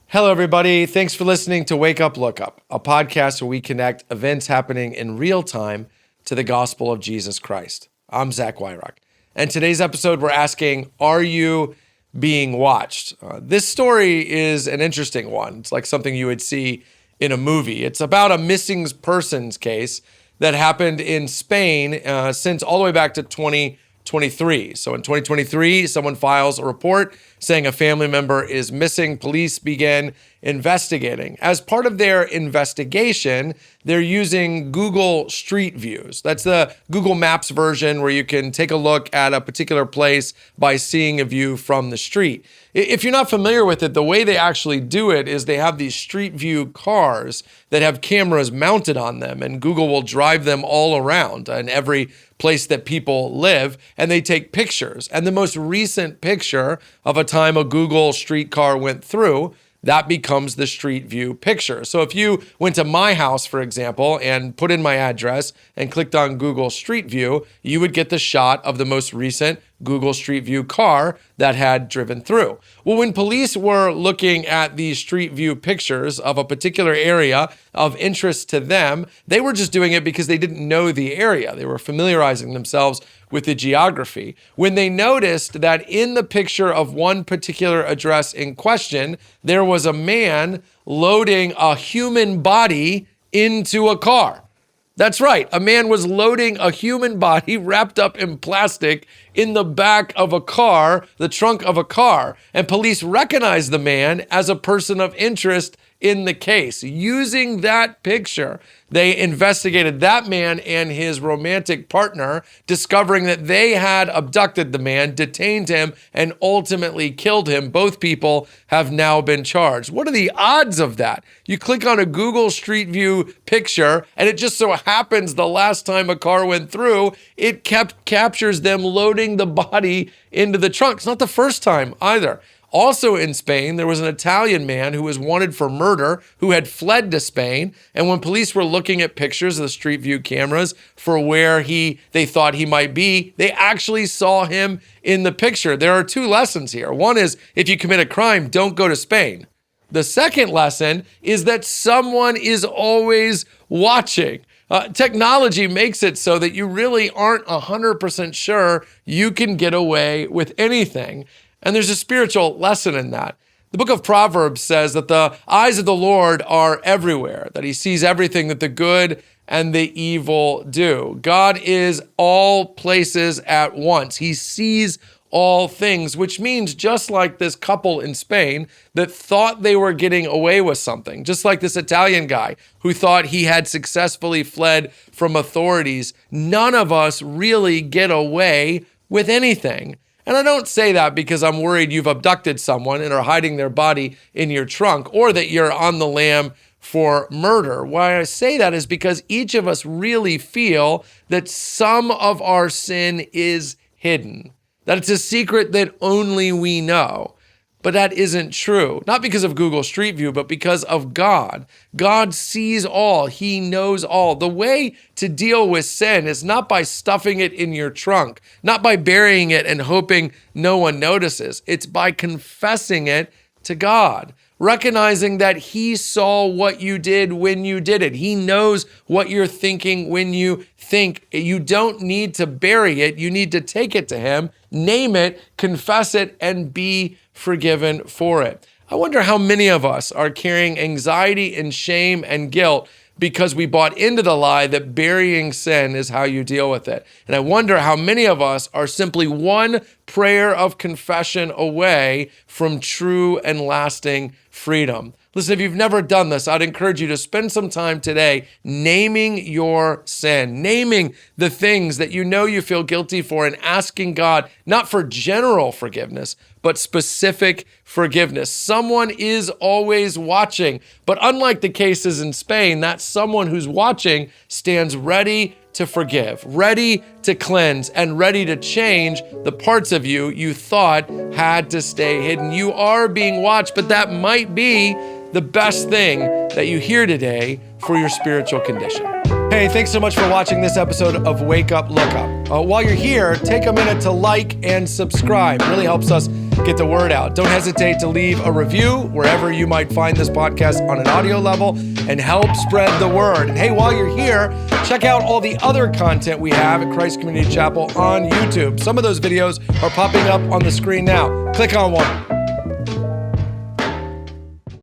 Hello, everybody. Thanks for listening to Wake Up, Look Up, a podcast where we connect events happening in real time to the gospel of Jesus Christ. I'm Zach Weihrauch. And today's episode, we're asking, are you being watched? This story is an interesting one. It's like something you would see in a movie. It's about a missing persons case that happened in Spain since all the way back to 2023. So in 2023, someone files a report saying a family member is missing. Police begin investigating. As part of their investigation, they're using Google Street Views. That's the Google Maps version where you can take a look at a particular place by seeing a view from the street. If you're not familiar with it, the way they actually do it is they have these Street View cars that have cameras mounted on them, and Google will drive them all around in every place that people live, and they take pictures. And the most recent picture of a time a Google street car went through, that becomes the Street View picture. So if you went to my house, for example, and put in my address and clicked on Google Street View, you would get the shot of the most recent Google Street View car that had driven through. Well, when police were looking at these Street View pictures of a particular area of interest to them, they were just doing it because they didn't know the area. They were familiarizing themselves with the geography. When they noticed that in the picture of one particular address in question, there was a man loading a human body into a car. That's right. A man was loading a human body wrapped up in plastic in the back of a car, the trunk of a car. And police recognized the man as a person of interest in the case. Using that picture, they investigated that man and his romantic partner, discovering that they had abducted the man, detained him, and ultimately killed him. Both people have now been charged. What are the odds of that? You click on a Google Street View picture, and it just so happens the last time a car went through, it captures them loading the body into the trunk. It's not the first time either. Also in Spain, there was an Italian man who was wanted for murder who had fled to Spain. And when police were looking at pictures of the Street View cameras for where they thought he might be, they actually saw him in the picture. There are two lessons here. One is if you commit a crime, don't go to Spain. The second lesson is that someone is always watching. Technology makes it so that you really aren't 100% sure you can get away with anything. And there's a spiritual lesson in that. The book of Proverbs says that the eyes of the Lord are everywhere, that he sees everything that the good and the evil do. God is all places at once. He sees all things, which means just like this couple in Spain that thought they were getting away with something, just like this Italian guy who thought he had successfully fled from authorities, none of us really get away with anything. And I don't say that because I'm worried you've abducted someone and are hiding their body in your trunk, or that you're on the lam for murder. Why I say that is because each of us really feel that some of our sin is hidden, that it's a secret that only we know. But that isn't true, not because of Google Street View, but because of God. God sees all. He knows all. The way to deal with sin is not by stuffing it in your trunk, not by burying it and hoping no one notices. It's by confessing it to God, recognizing that he saw what you did when you did it. He knows what you're thinking when you think. You don't need to bury it. You need to take it to him, name it, confess it, and be forgiven for it. I wonder how many of us are carrying anxiety and shame and guilt because we bought into the lie that burying sin is how you deal with it. And I wonder how many of us are simply one prayer of confession away from true and lasting freedom. Listen, if you've never done this, I'd encourage you to spend some time today naming your sin, naming the things that you know you feel guilty for, and asking God, not for general forgiveness, but specific forgiveness. Someone is always watching, but unlike the cases in Spain, that someone who's watching stands ready to forgive, ready to cleanse, and ready to change the parts of you you thought had to stay hidden. You are being watched, but that might be the best thing that you hear today for your spiritual condition. Hey, thanks so much for watching this episode of Wake Up, Look Up. While you're here, take a minute to like and subscribe. It really helps us get the word out. Don't hesitate to leave a review wherever you might find this podcast on an audio level and help spread the word. And hey, while you're here, check out all the other content we have at Christ Community Chapel on YouTube. Some of those videos are popping up on the screen now. Click on one.